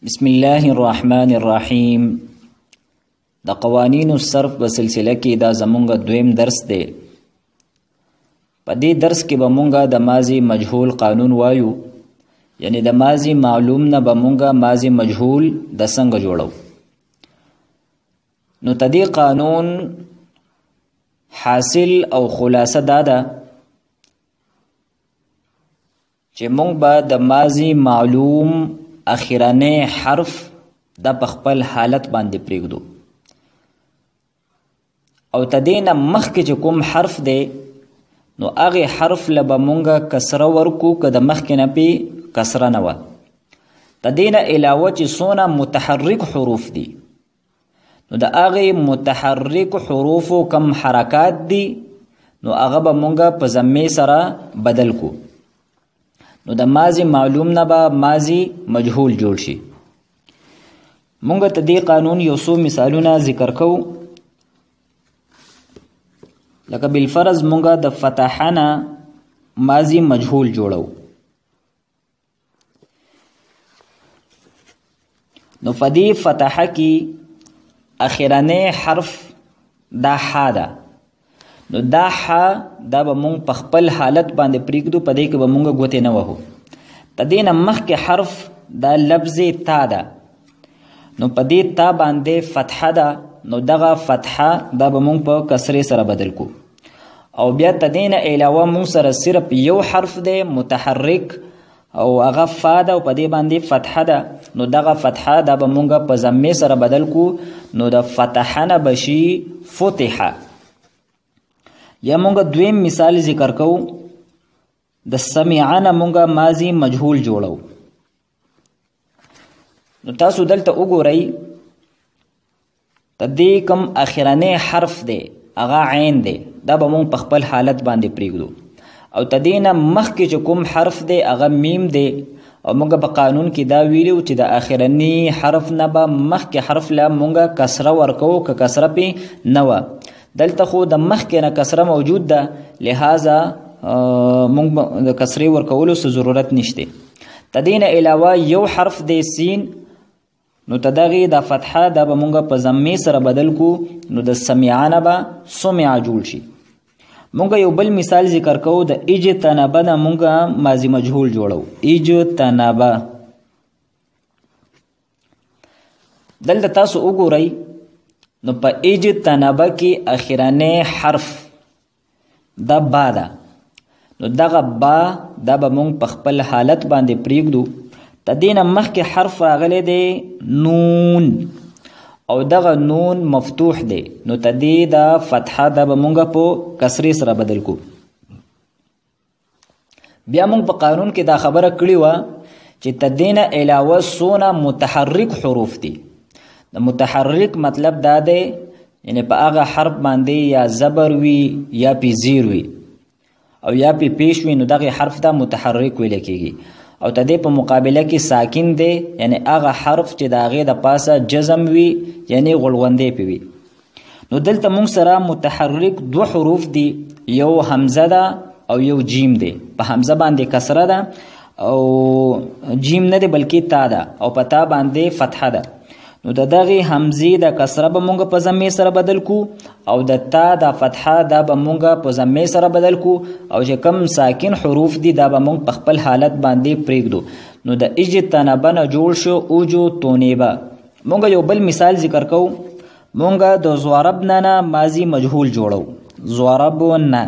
بسم الله الرحمن الرحیم. د قوانین الصرف په سلسله کې دا زمونږ دویم درس دی. په دې درس کې به مونږه د ماضی مجهول قانون وایو، یعنی د ماضی معلوم نه به مونږه ماضی مجهول د څنګه جوړو. نو د دې قانون حاصل او خلاصه دا ده چې مونږ به د ماضی معلوم اخیرانه حرف د خپل حالت باندې پریږدو، او تدین مخکې چې کوم حرف دی نو هغه حرف له به مونږه کسره ورکو که د مخکې نه پې کسره نه وه. تدین علاوه چې څونه متحرک حروف دي نو د هغې متحرک حروفو کم حرکات دي نو هغه به مونږه په ضمې سره بدل کو. نو د ماضی معلوم نه به ماضی مجهول جوړ شي. مونږ ته دې قانون یو څو مثالونه ذکر کوو. لکه بالفرض مونږه د فتحه نه ماضی مجهول جوړو. نو په دې فتحه کې اخرنی حرف دا ح ده. نو دا ح دا به مونږ په خپل حالت باندې پریږدو، په دې کې به مونږ ګوتې نه وهو. د دې نه مخکې حرف دا لفظ تا ده، نو په دې تا باندې فتحه ده، نو دغه فتحه دا به مونږ په کسرې سره بدل کو. او بیا د دې نه علاوه مونږ سره صرف یو حرف دی متحرک او هغه فا ده، او په دې باندې فتحه ده، نو دغه فتحه دا به مونږ په ضمې سره بدل کو. نو د فتحه نه بشي فتحه. یا مونږه دویم مثال ذکر کوو. د سمعانه مونږه ماضی مجهول جوړو. نو تاسو دلته وګورئ د دې کم اخرنی حرف دی هغه عین دی، دا به مونږ په خپل حالت باندې پریږدو. او د دې نه مخکې چې کوم حرف دی هغه میم دی، او مونږ په قانون کې دا ویلو چې د اخرنی حرف نه به مخکې حرف له مونږه کسره ورکو که کسره پې نه وه. دلته خو د مخکې نه کسره موجود ده، لہذا مونږ د کسرې ورکولو څه ضرورت نشته. د دې نه علاوه یو حرف دی سین، نو د دغې د فتحه دا به مونږ په ضمې سره بدل کو، نو د سمعانه به سمع جوړ شي. مونږ یو بل مثال ذکر کوو. د اجتنبه نه مونږ ماضی مجهول جوړو. اجتنبه دلته تاسو وګورئ، نو په اجتنبه کې اخرنی حرف دا با ده. نو دغه با دا به مونږ په خپل حالت باندې پریږدو. د دې نه مخکې حرف راغلی دی نون، او دغه نون مفتوح دی، نو د دې د فتحه دا به مونږ په کسرې سره بدل کو. بیا مونږ په قانون کې دا خبره کړې وه چې د دې نه علاوه څونه متحرک حروف دي. د متحرک مطلب دا دی یعنی په هغه حرف باندې یا زبر وي یا پې زیر وي او یا پې پیش وي، نو دغه حرف دا متحرک ویل کېږي. او د دې په مقابله کې ساکن دی، یعنی هغه حرف چې د هغې د پاسه جزم وي یعنی غړوندې پې وي. نو دلته مونږ سره متحرک دو حروف دي، یو حمزه ده او یو جیم دی. په حمزه باندې کسره ده او جیم نه دی بلکې تا ده، او په تا باندې فتحه ده. نو د دغې حمزې د کسره به مونږ په ضمې سره بدل کو، او د تا د فتحه دا به مونږ په ضمې سره بدل کو، او چې کم ساکن حروف دي دا به مونږ په خپل حالت باندې پریږدو. نو د اجتنبه نه جوړ شو اوجو تونیبه. مونږ یو بل مثال ذکر کوو. مونږ د ضربنا نه ماضی مجهول جوړو. ضربنا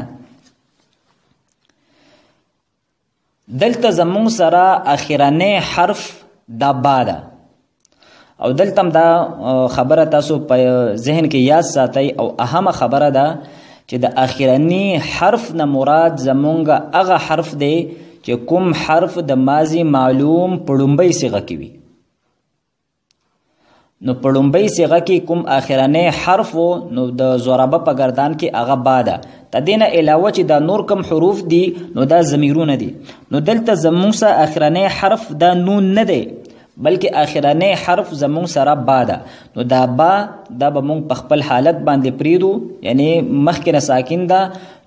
دلته زمونږ سره اخرنی حرف دا با ده، او دلته دا خبره تاسو په ذهن کې یاد ساتئ، او اهمه خبره ده چې د اخرنی حرف نه مراد زمونږ هغه حرف دی چې کوم حرف د ماضی معلوم په لومبۍ صیغه کې وي. نو په لومبۍ صیغه کې کوم اخرنی حرف و نو د ضربه په ګردان کې هغه با ده. د دې نه علاوه چې دا نور کم حروف دي نو دا ضمیرونه دي. نو دلته زمونږ سره اخرنی حرف دا نون نه دی بلکې اخرنی حرف زمونږ سره با ده. نو دا با دا به مونږ په خپل حالت باندې پریدو، یعنی مخکې نه ساکن ده،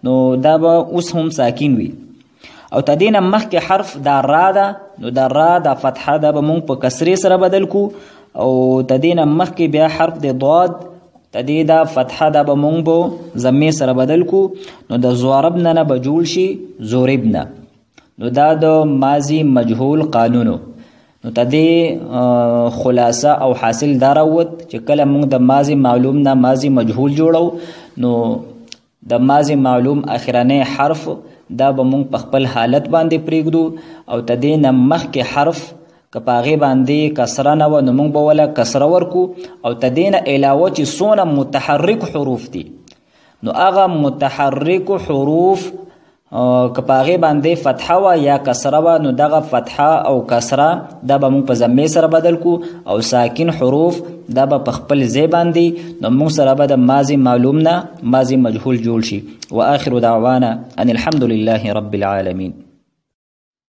نو دا به اوس هم ساکن وي. او تدین مخکې حرف دا را ده نو دا را دا فتحه دا به مونږ په کسرې سره بدل کو او تدین مخکې بیا حرف د ضاد تدی دا فتحه دا به مونږ په ضمې سره بدل کو نو د ضربنا نه به جوړ شي ضربنا نو دا د ماضی مجهول قانونو نو تدی خلاصه او حاصل داروت چې کله مونږ د ماضی معلوم نه ماضی مجهول جوړو نو د ماضی معلوم اخرنی حرف دا به مونږ په خپل حالت باندې پریږدو او تدی نه مخکې حرف کپاغه باندې کسره نه و نو مونږ به ولا کسره ورکو او تدی نه علاوه چې څونه متحرک حروف دي نو هغه متحرک حروف کپاغه باندې فتحه و یا کسره و نو دغه فتحه او کسره دا به مونږ په ضمې سره بدل کو او ساکن حروف دا به په خپل ځای باندې نو مونږ سره به د ماضی معلوم نه ماضی مجهول جوړ شي. واخر دعوانا ان الحمد لله رب العالمين.